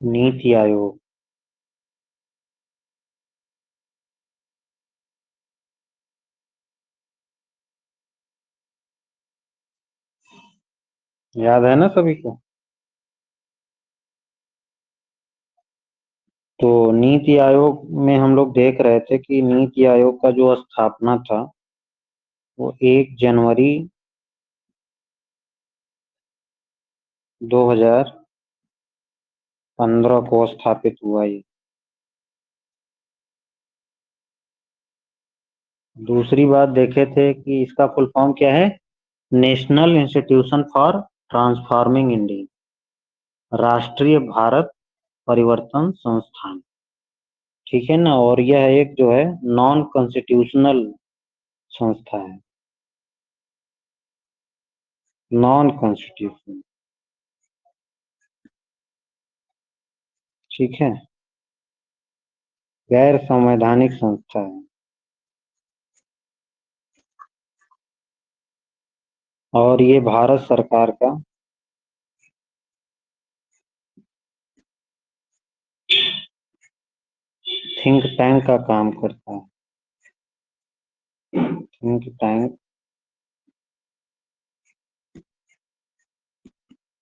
नीति आयोग। याद है ना सभी को? तो नीति आयोग में हम लोग देख रहे थे कि नीति आयोग का जो स्थापना था वो 1 जनवरी 2015 को स्थापित हुआ। ये दूसरी बात देखे थे कि इसका फुल फॉर्म क्या है? National institution for transforming India, राष्ट्रीय भारत परिवर्तन संस्थान। ठीक है ना? और यह एक जो है नॉन कॉन्स्टिट्यूशनल संस्था है, नॉन कॉन्स्टिट्यूशनल। ठीक है, गैर संवैधानिक संस्था है। और ये भारत सरकार का थिंक टैंक का काम करता है। थिंक टैंक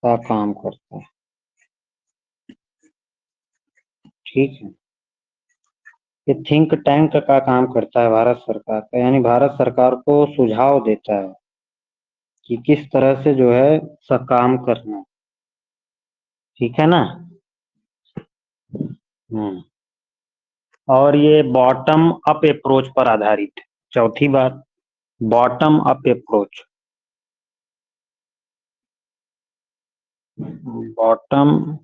का काम करता है। ठीक है, ये थिंक टैंक का काम करता है भारत सरकार का, यानी भारत सरकार को सुझाव देता है कि किस तरह से जो है सब काम करना है। ठीक है ना? हम्म। और ये बॉटम अप अप्रोच पर आधारित है। चौथी बात, bottom up approach, bottom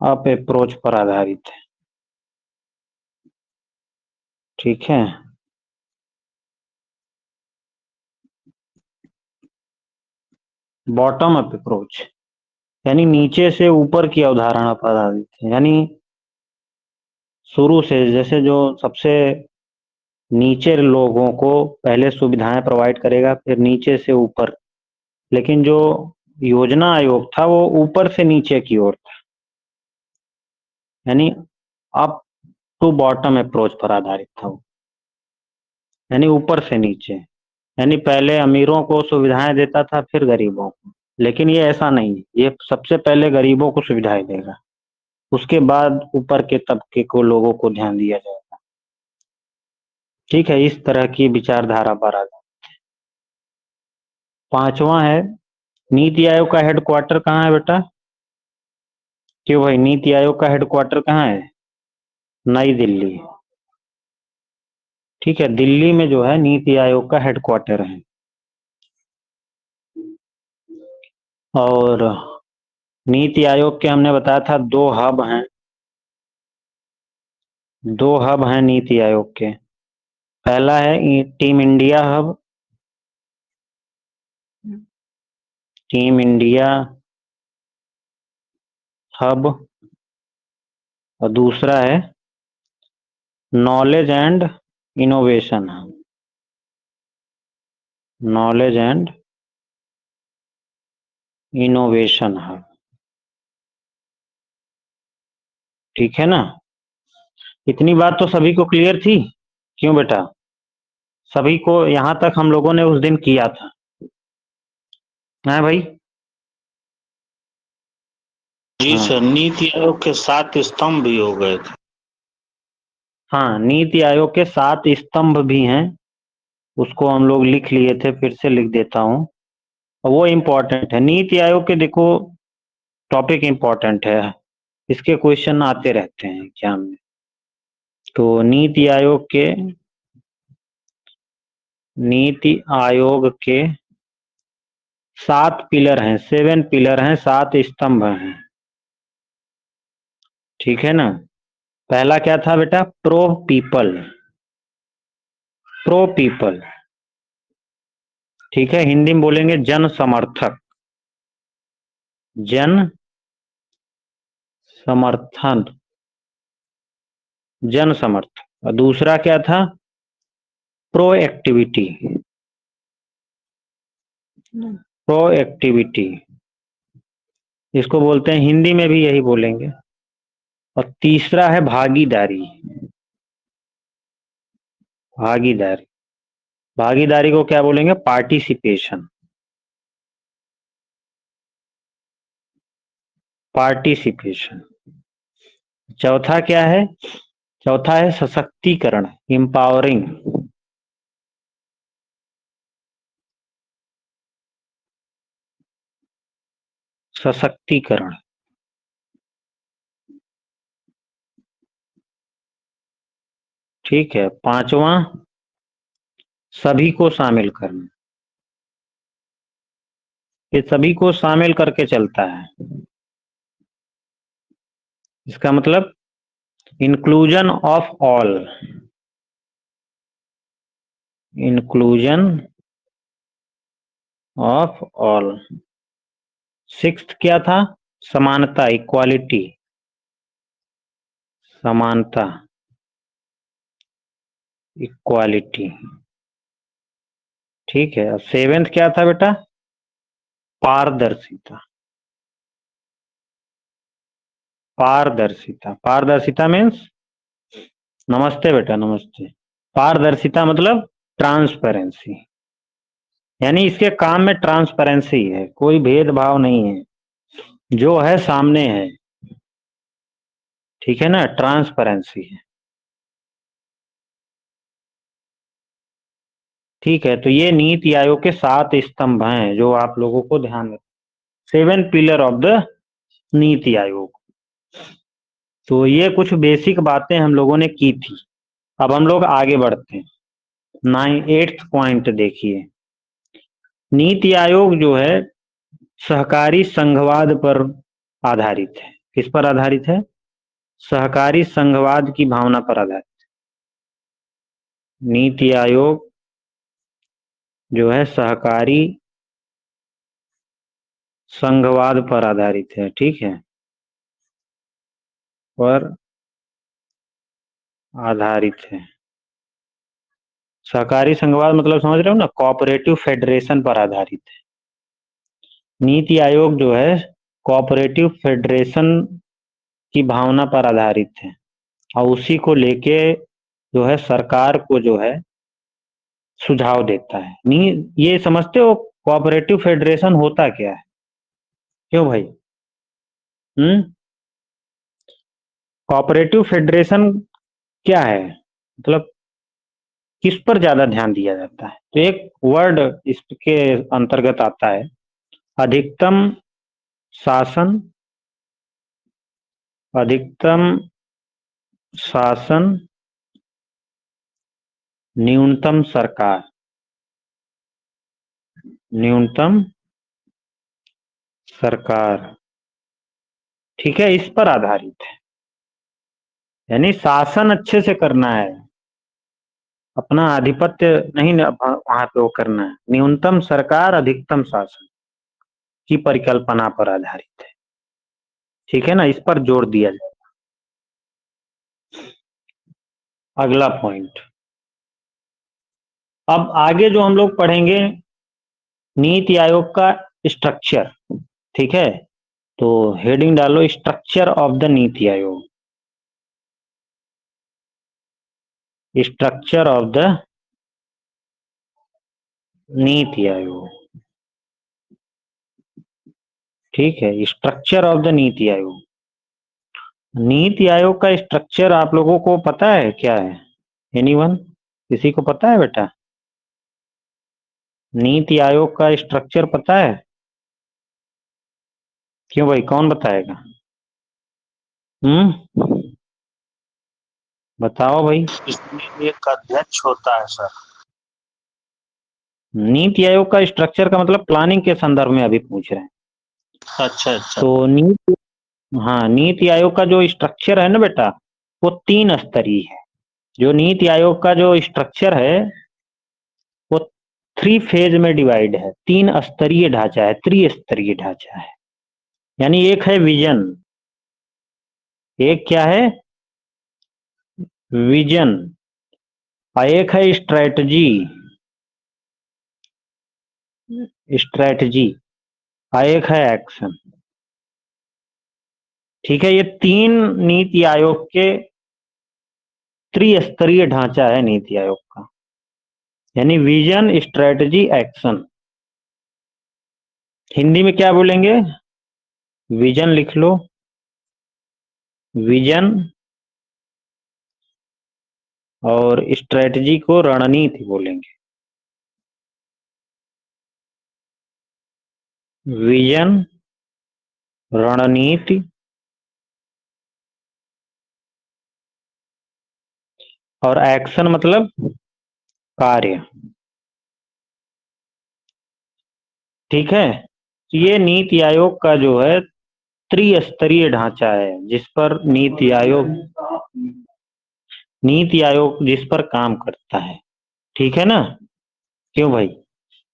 up approach पर आधारित है। ठीक है, बॉटम अप अप्रोच यानी नीचे से ऊपर की अवधारणा पर आधारित है। यानी शुरू से, जैसे जो सबसे नीचे लोगों को पहले सुविधाएं प्रोवाइड करेगा, फिर नीचे से ऊपर। लेकिन जो योजना आयोग था वो ऊपर से नीचे की ओर था, यानी अप टू बॉटम अप्रोच पर आधारित था वो, यानी ऊपर से नीचे। यानी पहले अमीरों को सुविधाएं देता था, फिर गरीबों को। लेकिन ये ऐसा नहीं है, ये सबसे पहले गरीबों को सुविधाएं देगा, उसके बाद ऊपर के तबके को, लोगों को ध्यान दिया जाएगा। ठीक है, इस तरह की विचारधारा पर आधारित। पांचवा है, नीति आयोग का हेडक्वार्टर कहाँ है बेटा? क्यों भाई, नीति आयोग का हेडक्वार्टर कहाँ है? नई दिल्ली। ठीक है, दिल्ली में जो है नीति आयोग का हेडक्वार्टर है। और नीति आयोग के हमने बताया था 2 हब हैं, 2 हब हैं नीति आयोग के। पहला है team India hub, team India hub. और दूसरा है knowledge and innovation hub, knowledge and innovation hub. ठीक है ना? इतनी बात तो सभी को क्लियर थी? क्यों बेटा, सभी को यहां तक हम लोगों ने उस दिन किया था है भाई? जी हाँ सर, नीति आयोग के 7 स्तंभ भी हो गए थे। हाँ, नीति आयोग के 7 स्तंभ भी हैं, उसको हम लोग लिख लिए थे, फिर से लिख देता हूँ। वो इम्पोर्टेंट है, नीति आयोग के देखो टॉपिक इम्पोर्टेंट है, इसके क्वेश्चन आते रहते हैं एग्जाम में। तो नीति आयोग के 7 पिलर हैं, 7 पिलर हैं, 7 स्तंभ हैं। ठीक है ना? पहला क्या था बेटा? Pro people, pro people. ठीक है, हिंदी में बोलेंगे जन समर्थक, जन समर्थन, जन समर्थक। और दूसरा क्या था? Pro activity, pro activity. इसको बोलते हैं, हिंदी में भी यही बोलेंगे। और तीसरा है भागीदारी। भागीदारी, भागीदारी को क्या बोलेंगे? पार्टिसिपेशन। पार्टिसिपेशन। चौथा क्या है? चौथा है सशक्तिकरण, एम्पावरिंग। सशक्तिकरण। ठीक है। पांचवा, सभी को शामिल करना। ये सभी को शामिल करके चलता है। इसका मतलब inclusion of all. Inclusion of all. Sixth क्या था? समानता, इक्वालिटी। समानता, इक्वालिटी। ठीक है। सेवेंथ क्या था बेटा? पारदर्शिता। पारदर्शिता, पारदर्शिता मीन्स, नमस्ते बेटा, नमस्ते। पारदर्शिता मतलब ट्रांसपेरेंसी, यानी इसके काम में ट्रांसपेरेंसी है, कोई भेदभाव नहीं है, जो है सामने है। ठीक है ना, ट्रांसपेरेंसी है। ठीक है, तो ये नीति आयोग के 7 स्तंभ हैं जो आप लोगों को ध्यान में, 7 pillar of the NITI Aayog. तो ये कुछ बेसिक बातें हम लोगों ने की थी। अब हम लोग आगे बढ़ते हैं। 8th पॉइंट देखिए। नीति आयोग जो है सहकारी संघवाद पर आधारित है। किस पर आधारित है? सहकारी संघवाद की भावना पर आधारित। नीति आयोग जो है सहकारी संघवाद पर आधारित है। ठीक है, पर आधारित है। सहकारी संघवाद मतलब समझ रहे हो ना, कोऑपरेटिव फेडरेशन पर आधारित है। नीति आयोग जो है कोऑपरेटिव फेडरेशन की भावना पर आधारित है, और उसी को लेके जो है सरकार को जो है सुझाव देता है। नहीं, ये समझते हो कोऑपरेटिव फेडरेशन होता क्या है? क्यों भाई? कोऑपरेटिव फेडरेशन क्या है, मतलब किस पर ज्यादा ध्यान दिया जाता है? तो एक वर्ड इसके अंतर्गत आता है, अधिकतम शासन। अधिकतम शासन, न्यूनतम सरकार। न्यूनतम सरकार। ठीक है, इस पर आधारित है, यानी शासन अच्छे से करना है, अपना आधिपत्य नहीं वहां पे वो करना है। न्यूनतम सरकार, अधिकतम शासन की परिकल्पना पर आधारित है। ठीक है ना, इस पर जोर दिया जाए। अगला पॉइंट, अब आगे जो हम लोग पढ़ेंगे नीति आयोग का स्ट्रक्चर। ठीक है, तो हेडिंग डालो structure of the NITI Aayog. Structure of the NITI Aayog. ठीक है, structure of the NITI Aayog. NITI Aayog का स्ट्रक्चर आप लोगों को पता है क्या है? एनीवन, किसी को पता है बेटा? नीति आयोग का स्ट्रक्चर पता है? क्यों भाई, कौन बताएगा? बताओ भाई। इसमें एक अध्यक्ष होता है सर। नीति आयोग का स्ट्रक्चर का मतलब प्लानिंग के संदर्भ में अभी पूछ रहे हैं। अच्छा अच्छा। तो हाँ, नीति आयोग का जो स्ट्रक्चर है ना बेटा, वो 3 स्तरीय है। जो नीति आयोग का जो स्ट्रक्चर है वो 3 फेज में डिवाइड है, 3 स्तरीय ढांचा है, त्रिस्तरीय ढांचा है। यानी एक है विजन, एक क्या है? विजन, और एक है स्ट्रेटजी। स्ट्रेटजी, और एक है एक्शन। ठीक है, ये 3 नीति आयोग के त्रिस्तरीय ढांचा है नीति आयोग का, यानी विजन, स्ट्रेटजी, एक्शन। हिंदी में क्या बोलेंगे? विजन लिख लो, विजन, और स्ट्रेटजी को रणनीति बोलेंगे। विजन, रणनीति, और एक्शन मतलब कार्य। ठीक है, तो ये नीति आयोग का जो है त्रिस्तरीय ढांचा है, जिस पर नीति आयोग जिस पर काम करता है। ठीक है ना? क्यों भाई?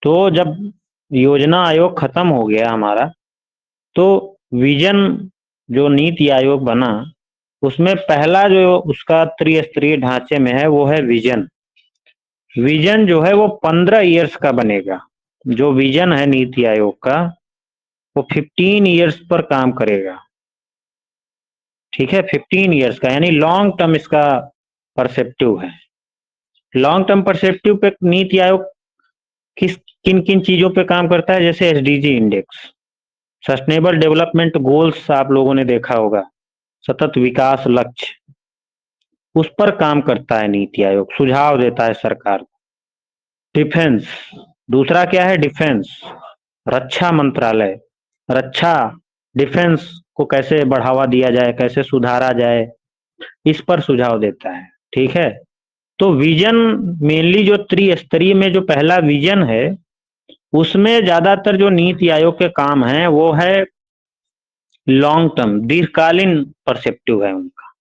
तो जब योजना आयोग खत्म हो गया हमारा, तो विजन जो नीति आयोग बना, उसमें पहला जो उसका त्रिस्तरीय ढांचे में है वो है विजन। विजन जो है वो 15 ईयर्स का बनेगा। जो विजन है नीति आयोग का, वो 15 ईयर्स पर काम करेगा। ठीक है, 15 ईयर्स का, यानी लॉन्ग टर्म इसका परसेप्टिव है। लॉन्ग टर्म परसेप्टिव पे नीति आयोग किन किन चीजों पे काम करता है? जैसे SDG index, sustainable development goals, आप लोगों ने देखा होगा, सतत विकास लक्ष्य, उस पर काम करता है नीति आयोग, सुझाव देता है सरकार को। डिफेंस, दूसरा क्या है? डिफेंस, रक्षा मंत्रालय, रक्षा, डिफेंस को कैसे बढ़ावा दिया जाए, कैसे सुधारा जाए, इस पर सुझाव देता है। ठीक है, तो विजन मेनली जो त्रिस्तरीय में जो पहला विजन है, उसमें ज्यादातर जो नीति आयोग के काम है वो है लॉन्ग टर्म, दीर्घकालीन परसेप्टिव है उनका।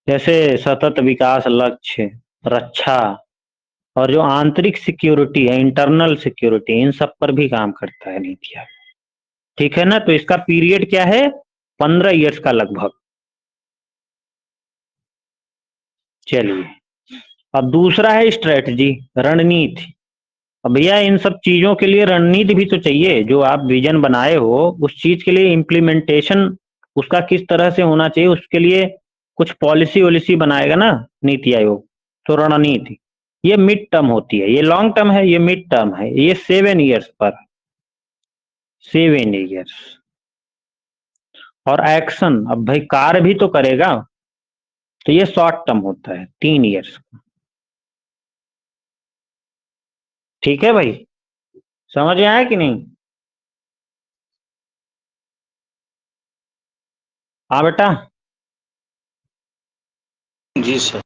जैसे सतत विकास लक्ष्य, रक्षा, और जो आंतरिक सिक्योरिटी है, इंटरनल सिक्योरिटी, इन सब पर भी काम करता है नीति आयोग। ठीक है ना? तो इसका पीरियड क्या है? 15 ईयर्स का लगभग। चलिए, अब दूसरा है स्ट्रेटजी, रणनीति। अब भैया इन सब चीजों के लिए रणनीति भी तो चाहिए। जो आप विजन बनाए हो, उस चीज के लिए इम्प्लीमेंटेशन उसका किस तरह से होना चाहिए, उसके लिए कुछ पॉलिसी वॉलिसी बनाएगा ना नीति आयोग। तो रणनीति ये मिड टर्म होती है, ये लॉन्ग टर्म है, ये मिड टर्म है, ये 7 ईयर्स पर, 7 ईयर्स। और एक्शन, अब भाई कार्य भी तो करेगा, तो ये शॉर्ट टर्म होता है, 3 ईयर्स। ठीक है भाई, समझ में आया कि नहीं? हाँ बेटा। जी सर।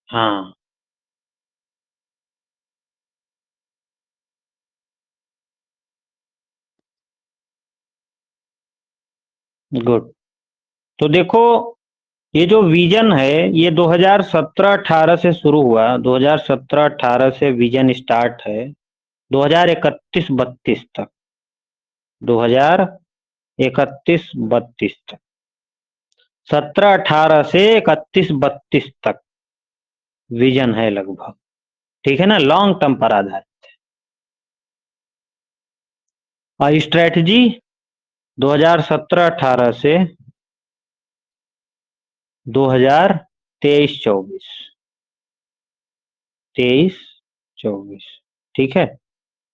हाँ, गुड। तो देखो, ये जो विजन है ये 2017-18 से शुरू हुआ, 2017-18 से विजन स्टार्ट है, 2031-32 तक, 2031-32 तक, 17-18 से 31-32 तक विजन है लगभग। ठीक है ना? लॉन्ग टर्म पर आधारित। और स्ट्रेटजी 2017-18 से 2023-24, 23-24। ठीक है,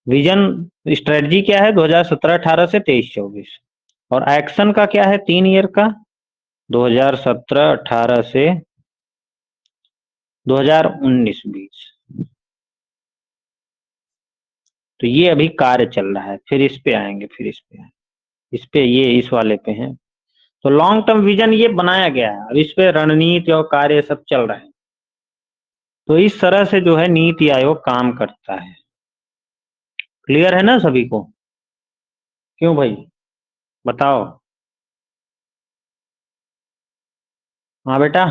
विजन स्ट्रेटजी क्या है? 2017-18 से 23-24। और एक्शन का क्या है? 3 ईयर का, 2017-18 से 2019-20। तो ये अभी कार्य चल रहा है, फिर इस पे आएंगे, फिर इस पे आएंगे, इस पे, ये इस वाले पे हैं। तो लॉन्ग टर्म विजन ये बनाया गया है, अब इस पे रणनीति और कार्य सब चल रहा है। तो इस तरह से जो है नीति आयोग काम करता है। क्लियर है ना सभी को? क्यों भाई, बताओ। हाँ बेटा।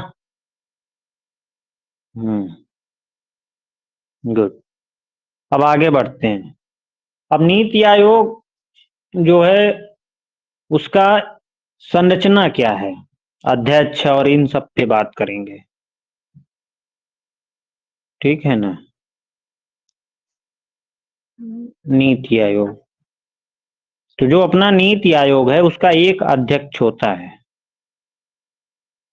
गुड। अब आगे बढ़ते हैं। अब नीति आयोग जो है उसका संरचना क्या है, अध्यक्ष और इन सब पे बात करेंगे। ठीक है ना? नीति आयोग तो जो अपना नीति आयोग है उसका एक अध्यक्ष होता है,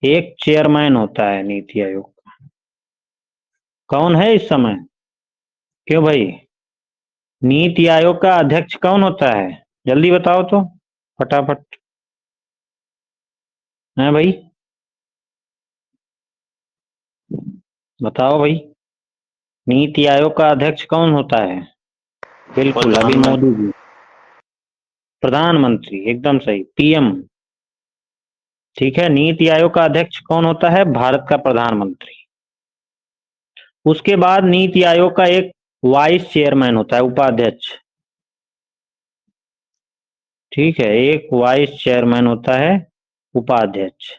एक चेयरमैन होता है नीति आयोग का। कौन है इस समय? क्यों भाई, नीति आयोग का अध्यक्ष कौन होता है? जल्दी बताओ तो, फटाफट। है भाई, बताओ भाई, नीति आयोग का अध्यक्ष कौन होता है? बिल्कुल, अभी मोदी जी, प्रधानमंत्री, एकदम सही, पीएम। ठीक है, नीति आयोग का अध्यक्ष कौन होता है? भारत का प्रधानमंत्री। उसके बाद नीति आयोग का एक वाइस चेयरमैन होता है, उपाध्यक्ष। ठीक है, एक वाइस चेयरमैन होता है, उपाध्यक्ष,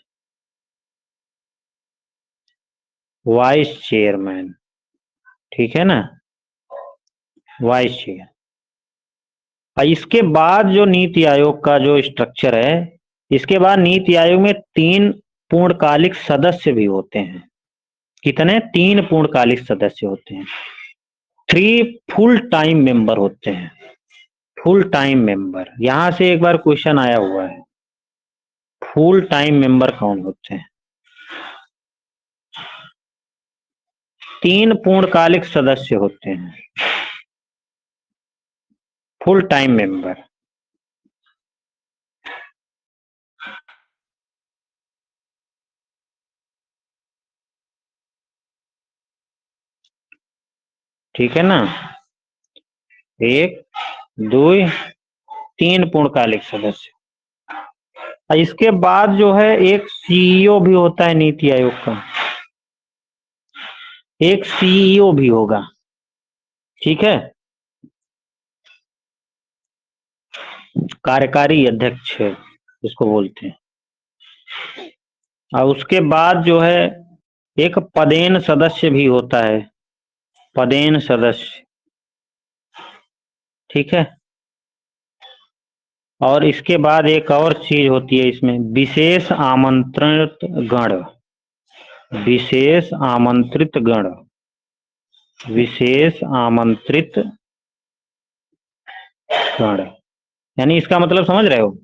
वाइस चेयरमैन। ठीक है ना, वाइस चेयर। और इसके बाद जो नीति आयोग का जो स्ट्रक्चर है, इसके बाद नीति आयोग में 3 पूर्णकालिक सदस्य भी होते हैं। कितने? 3 पूर्णकालिक सदस्य होते हैं। 3 फुल टाइम मेंबर होते हैं, फुल टाइम मेंबर। यहां से एक बार क्वेश्चन आया हुआ है, फुल टाइम मेंबर कौन होते हैं? 3 पूर्णकालिक सदस्य होते हैं, फुल टाइम मेंबर। ठीक है ना, 1 2 3 पूर्णकालिक सदस्य। और इसके बाद जो है एक सीईओ भी होता है नीति आयोग का, एक सीईओ भी होगा। ठीक है, कार्यकारी अध्यक्ष इसको बोलते हैं। और उसके बाद जो है एक पदेन सदस्य भी होता है, पदेन सदस्य। ठीक है, और इसके बाद एक और चीज होती है इसमें, विशेष आमंत्रित गण, विशेष आमंत्रित गण, विशेष आमंत्रित गण। यानी इसका मतलब समझ रहे हो?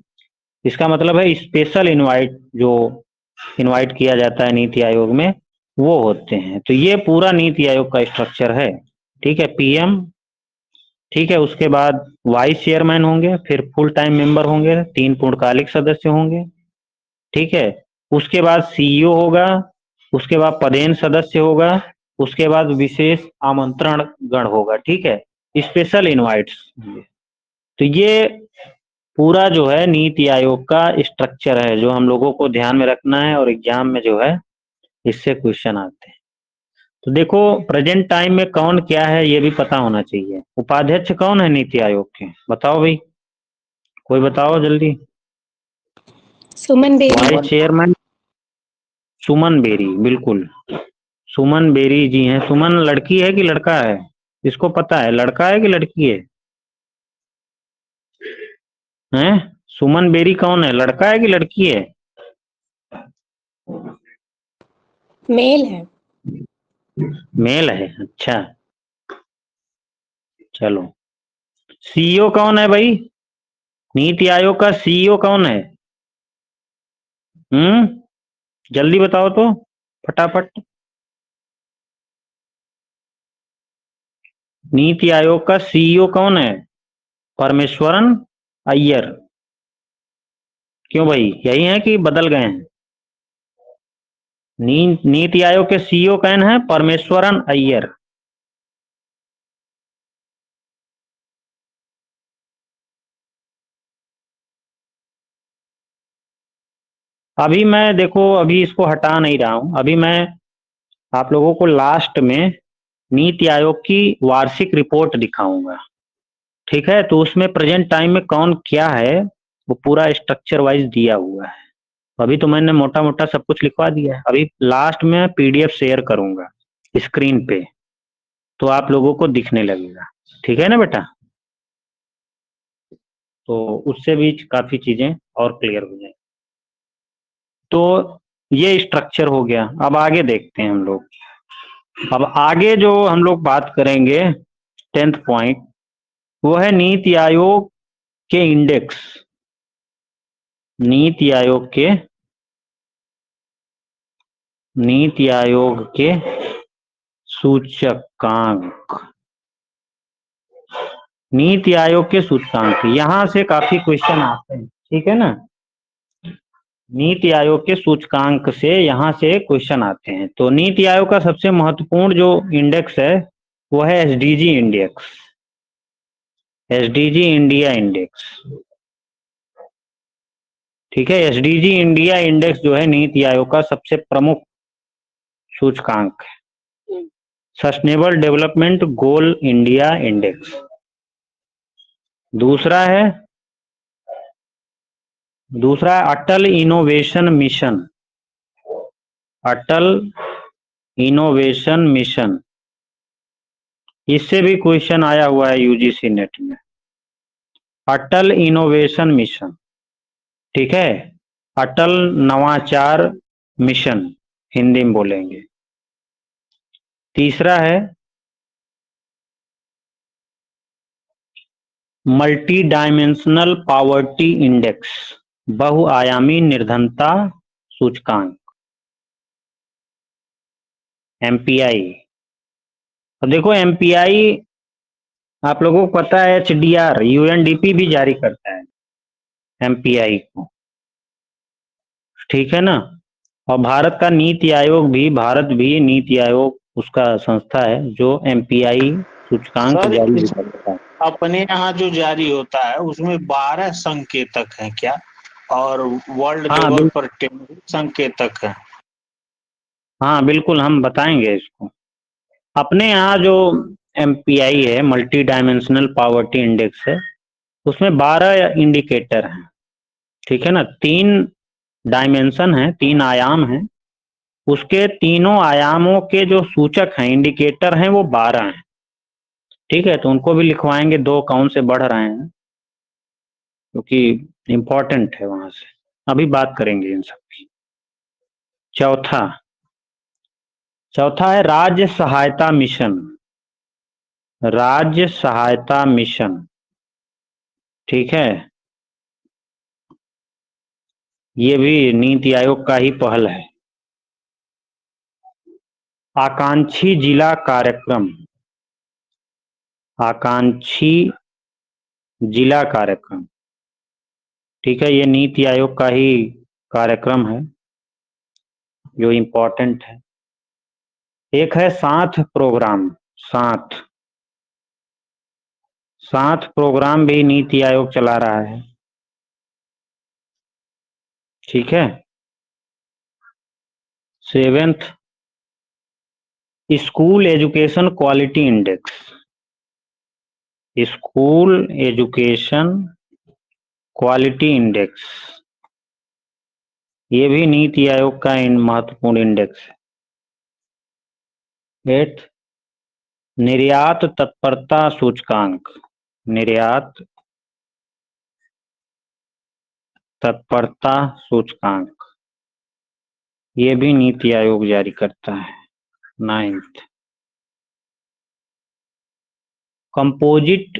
इसका मतलब है स्पेशल इनवाइट, जो इनवाइट किया जाता है नीति आयोग में, वो होते हैं। तो ये पूरा नीति आयोग का स्ट्रक्चर है। ठीक है, पीएम, ठीक है, उसके बाद वाइस चेयरमैन होंगे, फिर फुल टाइम मेंबर होंगे, 3 पूर्णकालिक सदस्य होंगे। ठीक है, उसके बाद सीईओ होगा, उसके बाद पदेन सदस्य होगा, उसके बाद विशेष आमंत्रण गण होगा। ठीक है, स्पेशल इनवाइट्स। तो ये पूरा जो है नीति आयोग का स्ट्रक्चर है, जो हम लोगों को ध्यान में रखना है, और एग्जाम में जो है इससे क्वेश्चन आते हैं। तो देखो, प्रेजेंट टाइम में कौन क्या है ये भी पता होना चाहिए। उपाध्यक्ष कौन है नीति आयोग के? बताओ भाई, कोई बताओ जल्दी। सुमन बेरी। वाइस चेयरमैन सुमन बेरी, बिल्कुल, सुमन बेरी जी हैं। सुमन लड़की है कि लड़का है? इसको पता है लड़का है कि लड़की है? हैं? सुमन बेरी कौन है, लड़का है कि लड़की है? मेल है। मेल है, अच्छा, चलो। सीईओ कौन है भाई? नीति आयोग का सीईओ कौन है? जल्दी बताओ तो, फटाफट। नीति आयोग का सीईओ कौन है? परमेश्वरन अय्यर। क्यों भाई, यही है कि बदल गए हैं? नीति आयोग के सीईओ कौन है? परमेश्वरन अय्यर। अभी मैं देखो, अभी इसको हटा नहीं रहा हूं, अभी मैं आप लोगों को लास्ट में नीति आयोग की वार्षिक रिपोर्ट दिखाऊंगा। ठीक है, तो उसमें प्रेजेंट टाइम में कौन क्या है वो पूरा स्ट्रक्चर वाइज दिया हुआ है। अभी तो मैंने मोटा मोटा सब कुछ लिखवा दिया है, अभी लास्ट में पीडीएफ शेयर करूंगा स्क्रीन पे, तो आप लोगों को दिखने लगेगा। ठीक है ना बेटा? तो उससे भी काफी चीजें और क्लियर हो जाएंगी। तो ये स्ट्रक्चर हो गया। अब आगे देखते हैं हम लोग। अब आगे जो हम लोग बात करेंगे 10th पॉइंट, वो है नीति आयोग के इंडेक्स, नीति आयोग के सूचकांक, नीति आयोग के सूचकांक, यहां से काफी क्वेश्चन आते हैं, ठीक है ना। नीति आयोग के सूचकांक से यहां से क्वेश्चन आते हैं। तो नीति आयोग का सबसे महत्वपूर्ण जो इंडेक्स है वो है SDG index, SDG India index, ठीक है। एसडीजी इंडिया इंडेक्स जो है नीति आयोग का सबसे प्रमुख सूचकांक है। Sustainable development goal India index दूसरा है अटल इनोवेशन मिशन, अटल इनोवेशन मिशन, इससे भी क्वेश्चन आया हुआ है यूजीसी नेट में। अटल इनोवेशन मिशन, ठीक है, अटल नवाचार मिशन हिंदी में बोलेंगे। तीसरा है मल्टी डायमेंशनल पावर्टी इंडेक्स, बहुआयामी निर्धनता सूचकांक, एमपीआई। अब देखो एमपीआई आप लोगों को पता है, एचडीआर यूएनडीपी भी जारी करता है एमपीआई को, ठीक है ना। और भारत का नीति आयोग भी, भारत भी नीति आयोग उसका संस्था है जो एमपीआई सूचकांक सर जारी इस करता है। अपने यहाँ जो जारी होता है उसमें 12 संकेतक हैं क्या, और वर्ल्ड हाँ लेवल पर 10 संकेतक हैं? हाँ बिल्कुल, हम बताएंगे इसको। अपने यहाँ जो एमपीआई है, मल्टी डायमेंशनल पावर्टी इंडेक्स है, उसमें 12 इंडिकेटर हैं, ठीक है ना। 3 डायमेंशन है, 3 आयाम हैं, उसके तीनों आयामों के जो सूचक हैं, इंडिकेटर हैं, वो 12 हैं, ठीक है। तो उनको भी लिखवाएंगे, 2 कौन से बढ़ रहे हैं क्योंकि इंपॉर्टेंट है वहां से, अभी बात करेंगे इन सब की। चौथा है राज्य सहायता मिशन, राज्य सहायता मिशन, ठीक है। ये भी नीति आयोग का ही पहल है। आकांक्षी जिला कार्यक्रम, आकांक्षी जिला कार्यक्रम, ठीक है, ये नीति आयोग का ही कार्यक्रम है जो इम्पोर्टेंट है। एक है साथ प्रोग्राम, साथ प्रोग्राम भी नीति आयोग चला रहा है, ठीक है। 7th school education quality index, school education quality index, ये भी नीति आयोग का महत्वपूर्ण इंडेक्स है। 8th निर्यात तत्परता सूचकांक, निर्यात तत्परता सूचकांक, ये भी नीति आयोग जारी करता है। 9th composite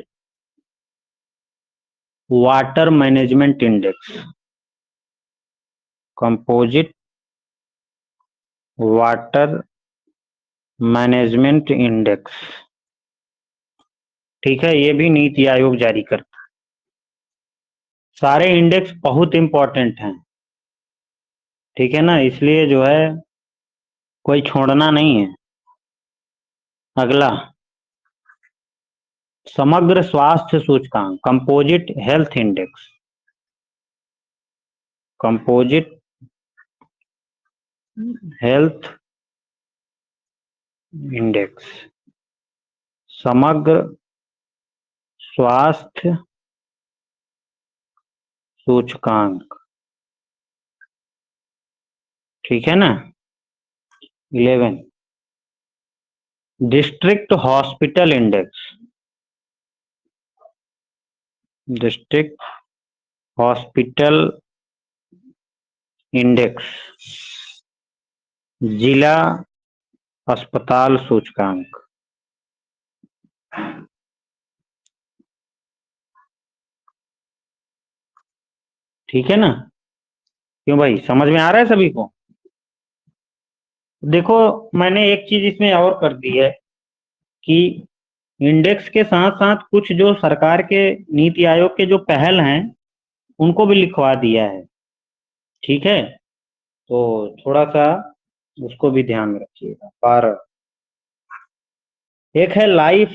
water management index, composite water management index, ठीक है, ये भी नीति आयोग जारी करता है। सारे इंडेक्स बहुत इंपॉर्टेंट हैं, ठीक है ना, इसलिए जो है कोई छोड़ना नहीं है। अगला समग्र स्वास्थ्य सूचकांक, composite health index, composite health index, समग्र स्वास्थ्य सूचकांक, ठीक है ना। 11 district hospital index, district hospital index, जिला अस्पताल सूचकांक, ठीक है ना? क्यों भाई, समझ में आ रहा है सभी को? देखो, मैंने एक चीज इसमें और कर दी है कि इंडेक्स के साथ साथ कुछ जो सरकार के नीति आयोग के जो पहल हैं उनको भी लिखवा दिया है। ठीक है, तो थोड़ा सा उसको भी ध्यान में रखिएगा। 12 एक है लाइफ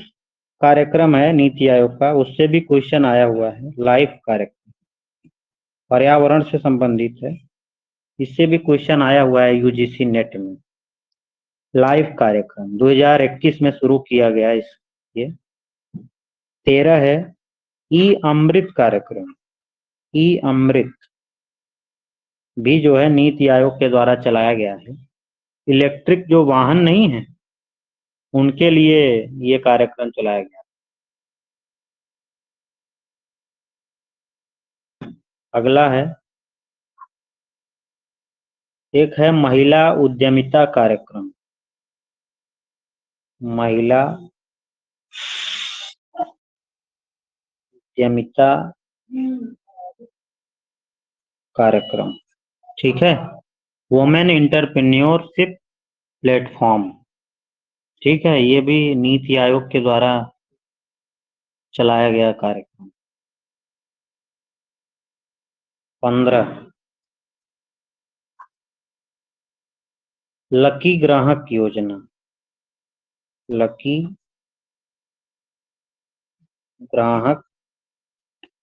कार्यक्रम है नीति आयोग का, उससे भी क्वेश्चन आया हुआ है। लाइफ कार्यक्रम पर्यावरण से संबंधित है, इससे भी क्वेश्चन आया हुआ है यूजीसी नेट में। लाइफ कार्यक्रम 2021 में शुरू किया गया इस ये। 13 है ई अमृत कार्यक्रम। ई अमृत भी जो है नीति आयोग के द्वारा चलाया गया है। इलेक्ट्रिक जो वाहन नहीं है उनके लिए ये कार्यक्रम चलाया गया। अगला है, एक है महिला उद्यमिता कार्यक्रम। महिला उद्यमिता कार्यक्रम, ठीक है। वुमेन एंटरप्रेन्योरशिप प्लेटफॉर्म, ठीक है, ये भी नीति आयोग के द्वारा चलाया गया कार्यक्रम। 15 लकी ग्राहक योजना। लकी ग्राहक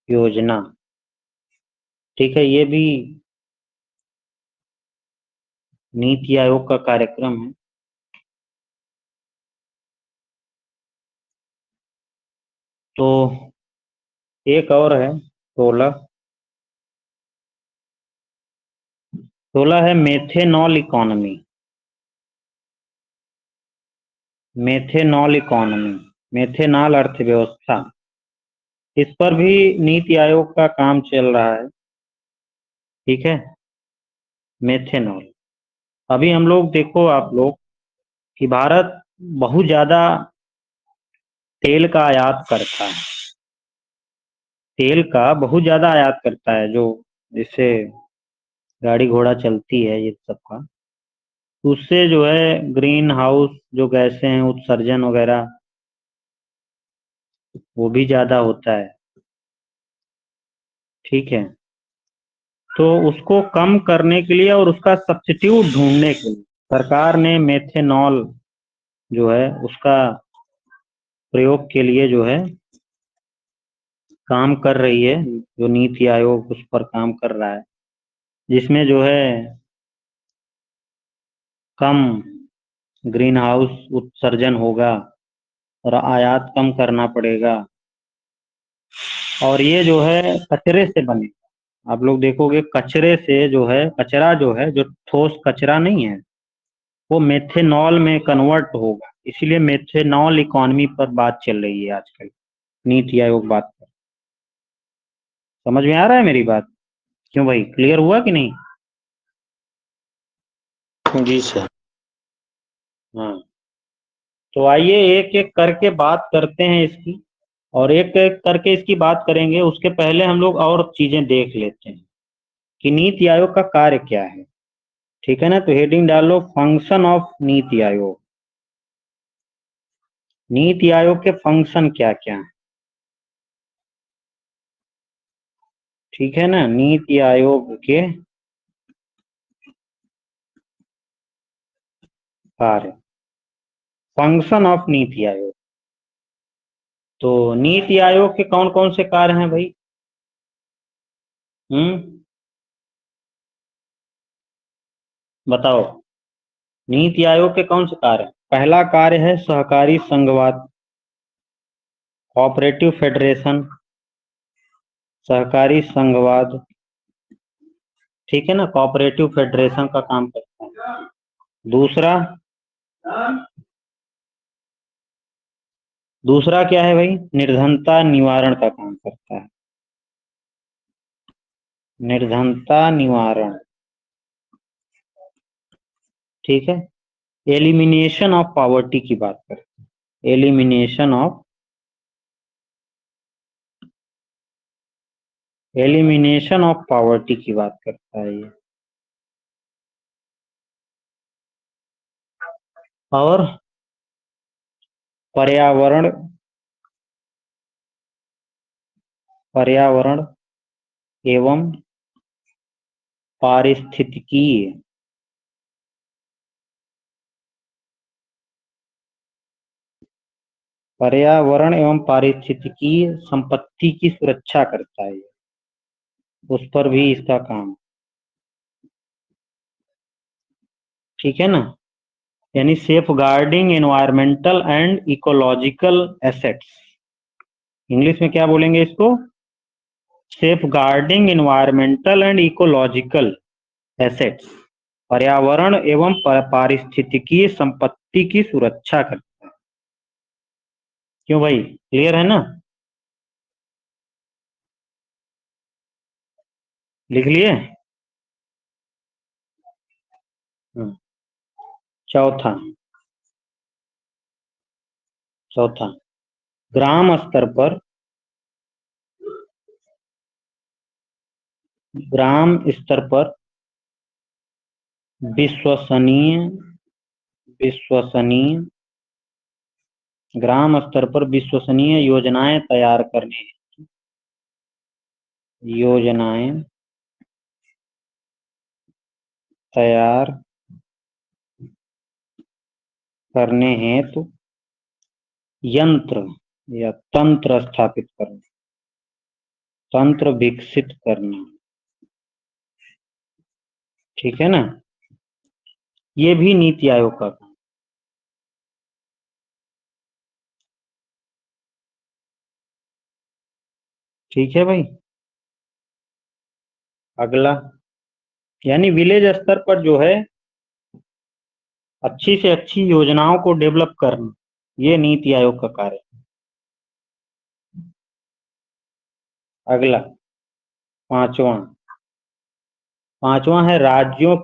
योजना, ठीक है, ये भी नीति आयोग का कार्यक्रम है। तो एक और है 16। 16 है methanol economy. Methanol economy, methanol अर्थव्यवस्था, इस पर भी नीति आयोग का काम चल रहा है। ठीक है, मेथेनॉल। अभी हम लोग देखो आप लोग कि भारत बहुत ज्यादा तेल का आयात करता है। तेल का बहुत ज्यादा आयात करता है, जो जिससे गाड़ी घोड़ा चलती है ये सब का, उससे जो है ग्रीन हाउस जो गैसें हैं, उत्सर्जन वगैरह, वो भी ज्यादा होता है। ठीक है, तो उसको कम करने के लिए और उसका सब्स्टिट्यूट ढूंढने के लिए सरकार ने मेथेनॉल जो है उसका प्रयोग के लिए जो है काम कर रही है। जो नीति आयोग उस पर काम कर रहा है, जिसमें जो है कम ग्रीन हाउस उत्सर्जन होगा और आयात कम करना पड़ेगा। और ये जो है कचरे से बने। आप लोग देखोगे कचरे से जो है, कचरा जो है, जो ठोस कचरा नहीं है, वो मेथेनॉल में कन्वर्ट होगा। इसीलिए मेथेनॉल इकोनॉमी पर बात चल रही है आजकल, नीति आयोग बात कर। समझ में आ रहा है मेरी बात? क्यों भाई, क्लियर हुआ कि नहीं? जी सर। हाँ, तो आइए एक एक करके बात करते हैं इसकी, और एक एक करके इसकी बात करेंगे। उसके पहले हम लोग और चीजें देख लेते हैं कि नीति आयोग का कार्य क्या है। ठीक है ना? तो हेडिंग डालो फंक्शन ऑफ नीति आयोग। नीति आयोग के फंक्शन क्या क्या है? ठीक है ना, नीति आयोग के कार्य, फंक्शन ऑफ नीति आयोग। तो नीति आयोग के कौन कौन से कार्य हैं भाई? बताओ, नीति आयोग के कौन से कार्य हैं? पहला कार्य है सहकारी संघवाद, कोऑपरेटिव फेडरेशन, सहकारी संघवाद। ठीक है ना, कोऑपरेटिव फेडरेशन का काम करता है। दूसरा, दूसरा क्या है भाई? निर्धनता निवारण का काम करता है। निर्धनता निवारण, ठीक है। एलिमिनेशन ऑफ पॉवर्टी की बात करते हैं। Elimination of elimination of poverty की बात करता है ये। और पर्यावरण एवं पारिस्थितिकीय संपत्ति की सुरक्षा करता है, उस पर भी इसका काम, ठीक है ना। यानी safeguarding environmental and ecological assets, English में क्या बोलेंगे इसको, safeguarding environmental and ecological assets, पर्यावरण एवं पारिस्थितिकीय संपत्ति की सुरक्षा करता है। क्यों भाई, क्लियर है ना, लिख लिए। चौथा ग्राम स्तर पर विश्वसनीय ग्राम स्तर पर विश्वसनीय योजनाएं तैयार करने हेतु यंत्र या तंत्र स्थापित करना, तंत्र विकसित करना, ठीक है ना। ये भी नीति आयोग का काम। ठीक है भाई। अगला, यानी विलेज स्तर पर जो है अच्छी से अच्छी योजनाओं को डेवलप करना, ये नीति आयोग का कार्य है। अगला पांचवा है राज्यों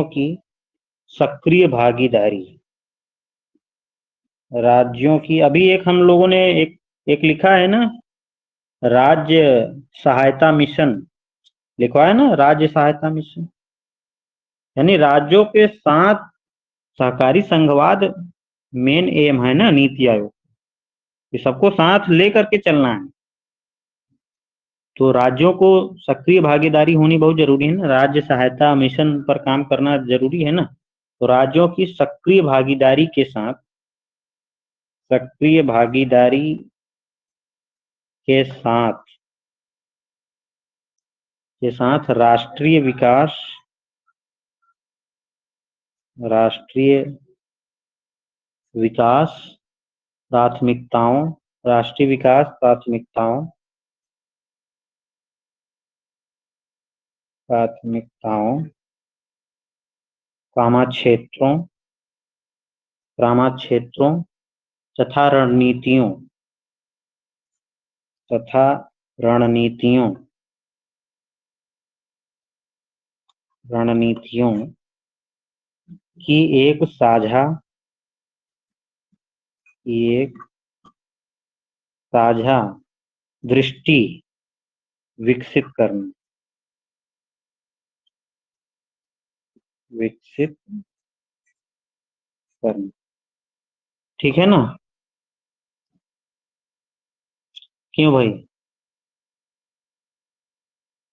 की सक्रिय भागीदारी। राज्यों की, अभी एक हम लोगों ने एक लिखा है ना, राज्य सहायता मिशन लिखवा है ना, राज्य सहायता मिशन, यानी राज्यों के साथ सहकारी संघवाद मेन एम है ना नीति आयोग, ये सबको साथ लेकर के चलना है। तो राज्यों को सक्रिय भागीदारी होनी बहुत जरूरी है ना, राज्य सहायता मिशन पर काम करना जरूरी है ना। तो राज्यों की सक्रिय भागीदारी के साथ राष्ट्रीय विकास प्राथमिकताओं क्षेत्रों तथा रणनीतियों की एक साझा दृष्टि विकसित करना, ठीक है ना। क्यों भाई,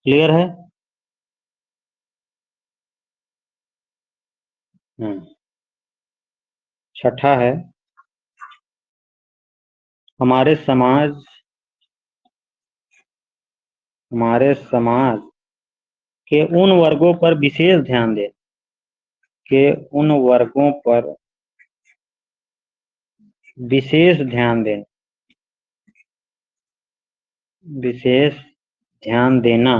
क्लियर है। छठा है हमारे समाज के उन वर्गों पर विशेष ध्यान दें विशेष ध्यान देना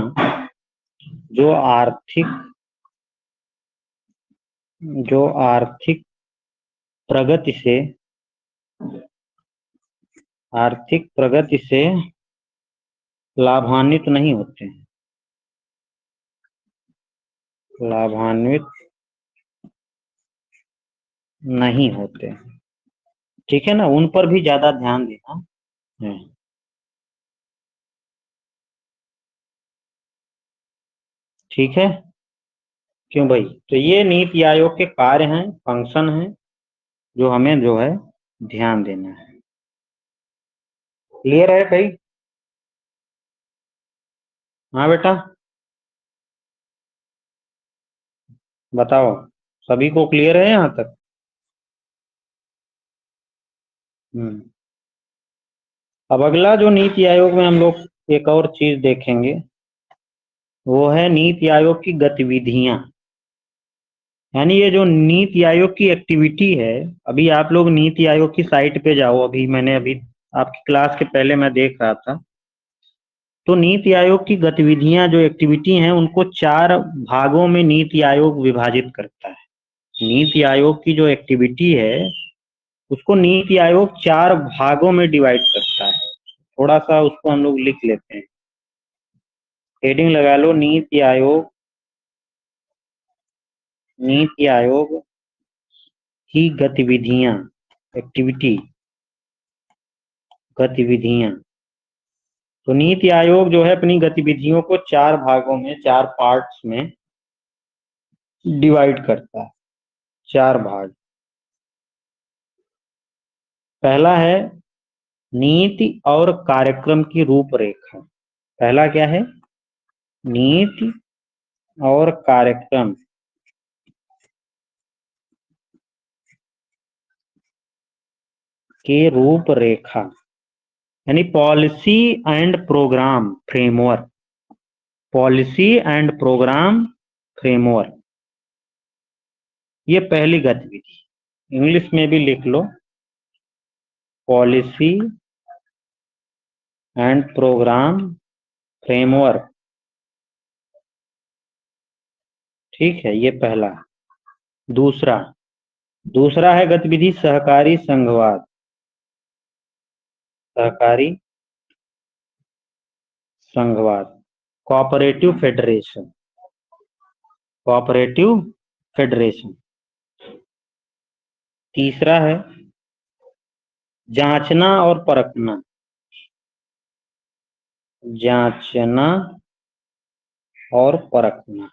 जो आर्थिक प्रगति से लाभान्वित नहीं होते, ठीक है ना, उन पर भी ज्यादा ध्यान देना। है। ठीक है, क्यों भाई? तो ये नीति आयोग के कार्य हैं, फंक्शन हैं, जो हमें जो है ध्यान देना है। क्लियर है भाई? हाँ बेटा, बताओ, सभी को क्लियर है यहाँ तक? अब अगला जो नीति आयोग में हम लोग एक और चीज देखेंगे, वो है नीति आयोग की गतिविधियां। यानी ये जो नीति आयोग की एक्टिविटी है, अभी आप लोग नीति आयोग की साइट पे जाओ, अभी आपकी क्लास के पहले मैं देख रहा था, तो नीति आयोग की गतिविधियां जो एक्टिविटी हैं, उनको 4 भागों में नीति आयोग विभाजित करता है। नीति आयोग की जो एक्टिविटी है, उसको नीति आयोग 4 भागों में डिवाइड करता है। थोड़ा सा उसको हम लोग लिख लेते हैं, हेडिंग लगा लो, नीति आयोग की गतिविधियां, एक्टिविटी, गतिविधियां। तो नीति आयोग जो है अपनी गतिविधियों को 4 भागों में, 4 पार्ट्स में डिवाइड करता है, 4 भाग। पहला है नीति और कार्यक्रम की रूपरेखा। पहला क्या है? नीति और कार्यक्रम की रूपरेखा, यानी policy and programme framework. Policy and programme framework, ये पहली गतिविधि। इंग्लिश में भी लिख लो, पॉलिसी एंड प्रोग्राम फ्रेमवर्क। ठीक है, ये पहला। दूसरा है गतिविधि सहकारी संघवाद। सहकारी संघवाद, कोऑपरेटिव फेडरेशन। Cooperative federation. तीसरा है जांचना और परखना। जांचना और परखना,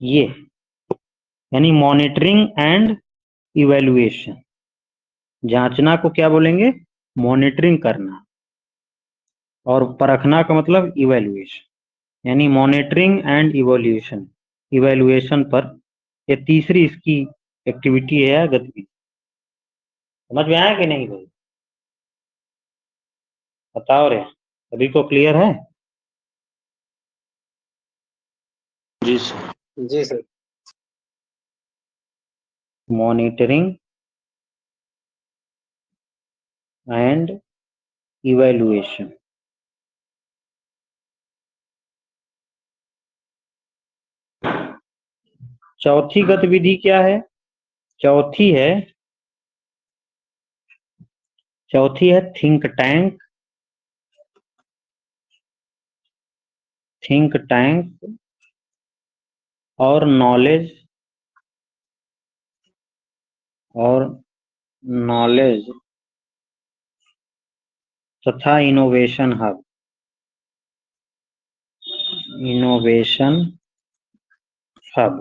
ये यानी मॉनिटरिंग एंड इवैल्यूएशन। जांचना को क्या बोलेंगे? मॉनिटरिंग करना, और परखना का मतलब इवैल्यूएशन, यानी मॉनिटरिंग एंड इवैल्यूएशन। इवैल्यूएशन पर ये तीसरी इसकी एक्टिविटी है, गतिविधि। समझ में आया कि नहीं भाई? बताओ रे, सभी को क्लियर है? जी सर। जी सर। Monitoring and evaluation. चौथी गतिविधि क्या है? चौथी है थिंक टैंक। थिंक टैंक और नॉलेज तथा इनोवेशन हब। इनोवेशन हब,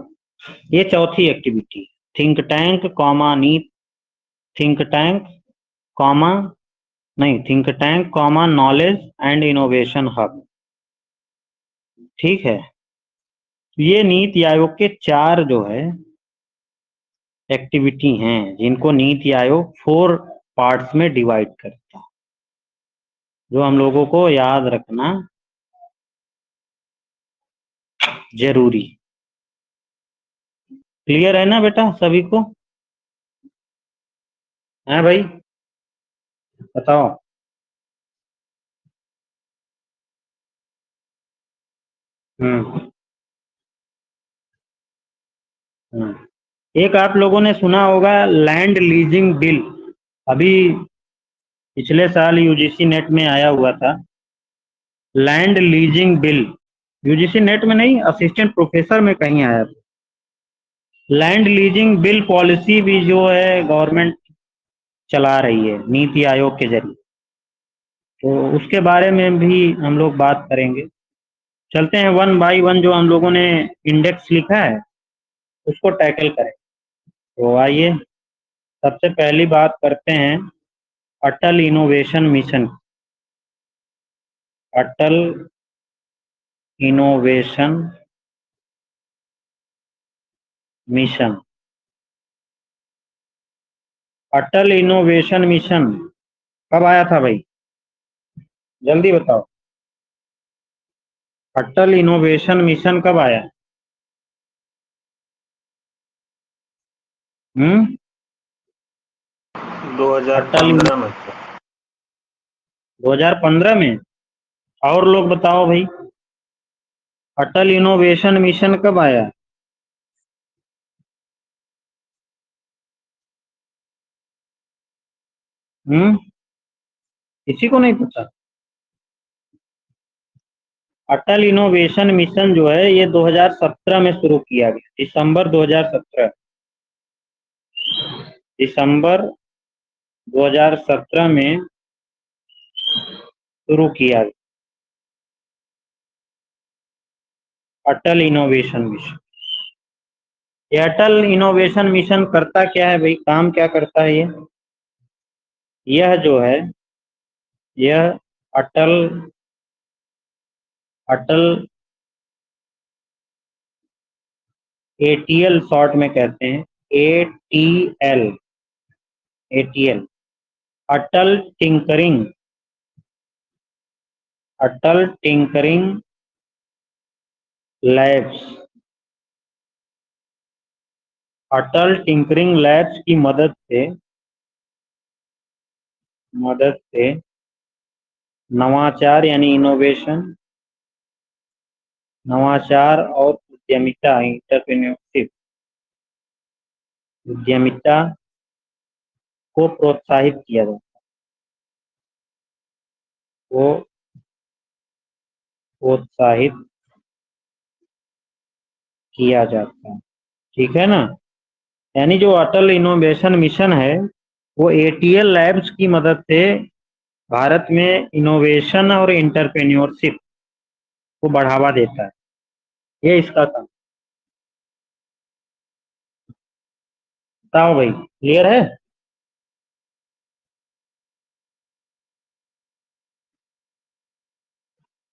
ये चौथी activity. Think tank comma knowledge and innovation hub. ठीक है, ये नीति आयोग के 4 जो है एक्टिविटी हैं, जिनको नीति आयोग 4 पार्ट्स में डिवाइड करता है, जो हम लोगों को याद रखना जरूरी। क्लियर है ना बेटा सभी को? है भाई, बताओ। एक आप लोगों ने सुना होगा लैंड लीजिंग बिल, अभी पिछले साल यूजीसी नेट में आया हुआ था। Land leasing bill, UGC NET में नहीं, असिस्टेंट प्रोफेसर में कहीं आया था। लैंड लीजिंग बिल पॉलिसी भी जो है गवर्नमेंट चला रही है नीति आयोग के जरिए, तो उसके बारे में भी हम लोग बात करेंगे। चलते हैं वन बाय वन, जो हम लोगों ने इंडेक्स लिखा है उसको टैकल करें। तो आइए सबसे पहली बात करते हैं अटल इनोवेशन मिशन। अटल इनोवेशन मिशन। अटल इनोवेशन मिशन कब आया था भाई, जल्दी बताओ। अटल इनोवेशन मिशन कब आया? 2015 में। 2015 में। और लोग बताओ भाई, अटल इनोवेशन मिशन कब आया? किसी को नहीं पता? अटल इनोवेशन मिशन जो है ये 2017 में शुरू किया गया, दिसंबर 2017। दिसंबर 2017 में शुरू किया गया अटल इनोवेशन मिशन। ये अटल इनोवेशन मिशन करता क्या है भाई, काम क्या करता है ये? यह जो है, यह अटल अटल एटीएल शॉर्ट में कहते हैं, एटीएल। एटीएल अटल टिंकरिंग, अटल टिंकरिंग लैब्स। अटल टिंकरिंग लैब्स की मदद से नवाचार यानी इनोवेशन, नवाचार और उद्यमिता, एंटरप्रेन्योरशिप, उद्यमिता को प्रोत्साहित किया जाता है, को प्रोत्साहित किया जाता है, ठीक है ना। यानी जो अटल इनोवेशन मिशन है वो एटीएल लैब्स की मदद से भारत में इनोवेशन और एंटरप्रेन्योरशिप को बढ़ावा देता है, ये इसका काम। बताओ भाई, क्लियर है?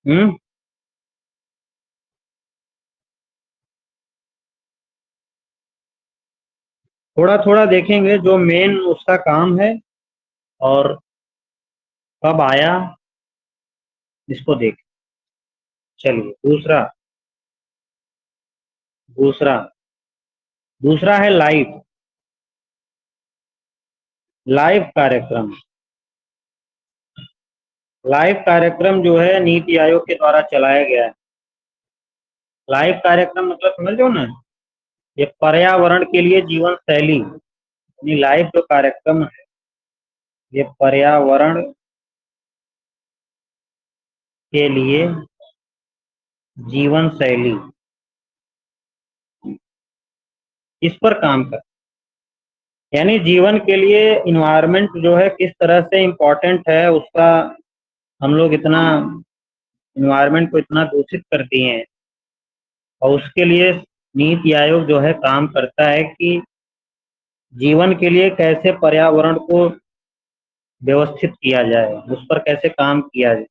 हम्म थोड़ा थोड़ा देखेंगे जो मेन उसका काम है और कब आया, इसको देख। चलिए दूसरा दूसरा दूसरा है लाइव। लाइव कार्यक्रम। लाइव कार्यक्रम जो है नीति आयोग के द्वारा चलाया गया है। लाइव कार्यक्रम मतलब समझ लो ना, ये पर्यावरण के लिए जीवन शैली, यानी लाइव जो कार्यक्रम है ये पर्यावरण के लिए जीवन शैली, इस पर काम कर, यानी जीवन के लिए इन्वायरमेंट जो है किस तरह से इम्पोर्टेंट है, उसका हम लोग इतना इन्वायरमेंट को इतना दूषित कर दिए हैं, और उसके लिए नीति आयोग जो है काम करता है कि जीवन के लिए कैसे पर्यावरण को व्यवस्थित किया जाए, उस पर कैसे काम किया जाए,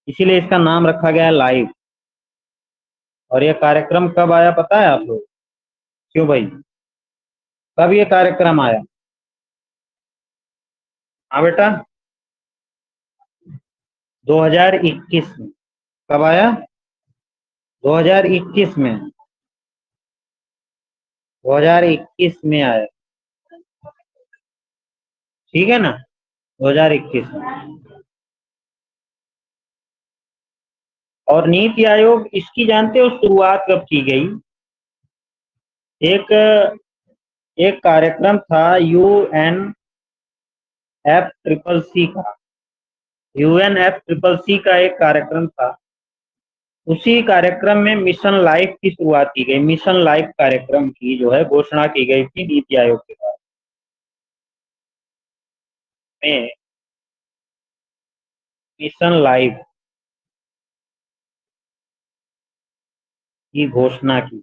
इसीलिए इसका नाम रखा गया है लाइव। और यह कार्यक्रम कब आया पता है आप लोग? क्यों भाई, कब ये कार्यक्रम आया? हाँ बेटा, 2021 में। कब आया? 2021 में। 2021 में आया, ठीक है ना, 2021 में। और नीति आयोग इसकी जानते हो शुरुआत कब की गई? एक एक कार्यक्रम था UNFCCC का, UNFCCC का एक कार्यक्रम था, उसी कार्यक्रम में मिशन लाइफ की शुरुआत की गई। मिशन लाइफ कार्यक्रम की जो है घोषणा की गई थी नीति आयोग के द्वारा। में मिशन लाइफ की घोषणा की।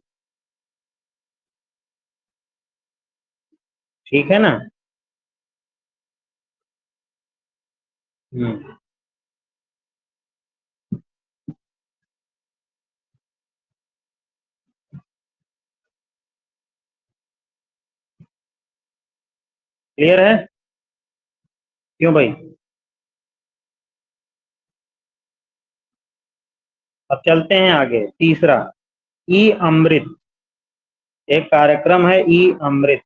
ठीक है ना? क्लियर है? क्यों भाई? अब चलते हैं आगे। तीसरा, ई अमृत। एक कार्यक्रम है ई अमृत।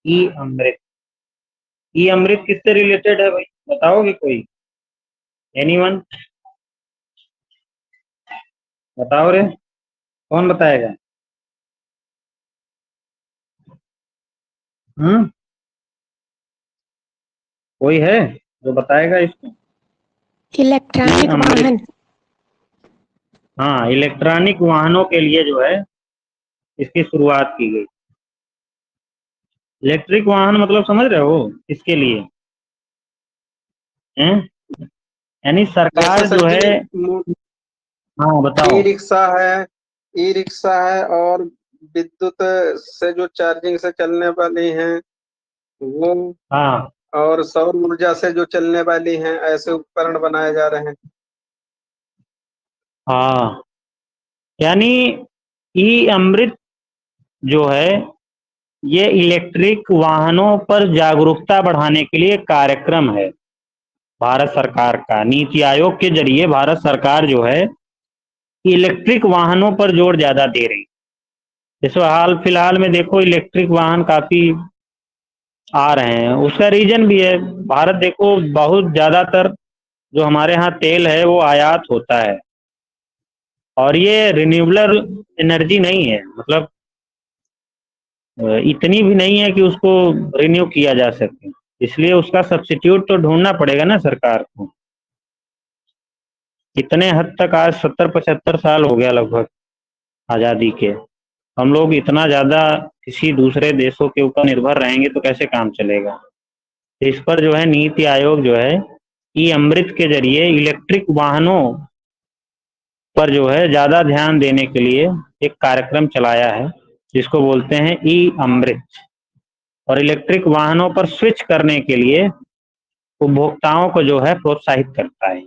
ई अमृत, ई अमृत किससे रिलेटेड है भाई, बताओगे कोई? एनीवन? बताओ रे, कौन बताएगा? कोई है जो बताएगा इसको? इलेक्ट्रॉनिक अमृत। वाहन। हाँ, इलेक्ट्रॉनिक वाहनों के लिए जो है इसकी शुरुआत की गई। इलेक्ट्रिक वाहन मतलब समझ रहे हो इसके लिए हैं? यानी सरकार जैसे जो सर है। जी, हाँ बताओ। ई रिक्शा है और विद्युत से जो चार्जिंग से चलने वाली हैं वो, हाँ और सौर ऊर्जा से जो चलने वाली हैं, ऐसे उपकरण बनाए जा रहे हैं। हाँ, यानी ई अमृत जो है ये इलेक्ट्रिक वाहनों पर जागरूकता बढ़ाने के लिए कार्यक्रम है भारत सरकार का। नीति आयोग के जरिए भारत सरकार जो है इलेक्ट्रिक वाहनों पर जोर ज्यादा दे रही। जैसे हाल फिलहाल में देखो इलेक्ट्रिक वाहन काफी आ रहे हैं, उसका रीजन भी है। भारत देखो बहुत ज्यादातर जो हमारे यहाँ तेल है वो आयात होता है, और ये रिन्यूएबल एनर्जी नहीं है, मतलब इतनी भी नहीं है कि उसको रिन्यू किया जा सके। इसलिए उसका सब्स्टिट्यूट तो ढूंढना पड़ेगा ना सरकार को। कितने हद तक, आज 70-75 साल हो गया लगभग आज़ादी के, हम लोग इतना ज़्यादा किसी दूसरे देशों के ऊपर निर्भर रहेंगे तो कैसे काम चलेगा। इस पर जो है नीति आयोग जो है ई अमृत के जरिए इलेक्ट्रिक वाहनों पर जो है ज़्यादा ध्यान देने के लिए एक कार्यक्रम चलाया है जिसको बोलते हैं ई अमृत, और इलेक्ट्रिक वाहनों पर स्विच करने के लिए उपभोक्ताओं को जो है प्रोत्साहित करता है।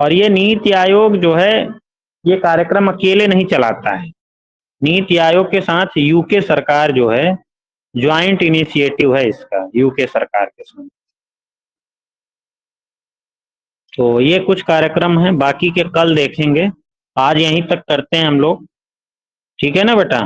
और ये नीति आयोग जो है ये कार्यक्रम अकेले नहीं चलाता है। नीति आयोग के साथ यूके सरकार जो है, ज्वाइंट इनिशिएटिव है इसका यूके सरकार के साथ। तो ये कुछ कार्यक्रम हैं, बाकी के कल देखेंगे। आज यहीं तक करते हैं हम लोग, ठीक है ना बेटा?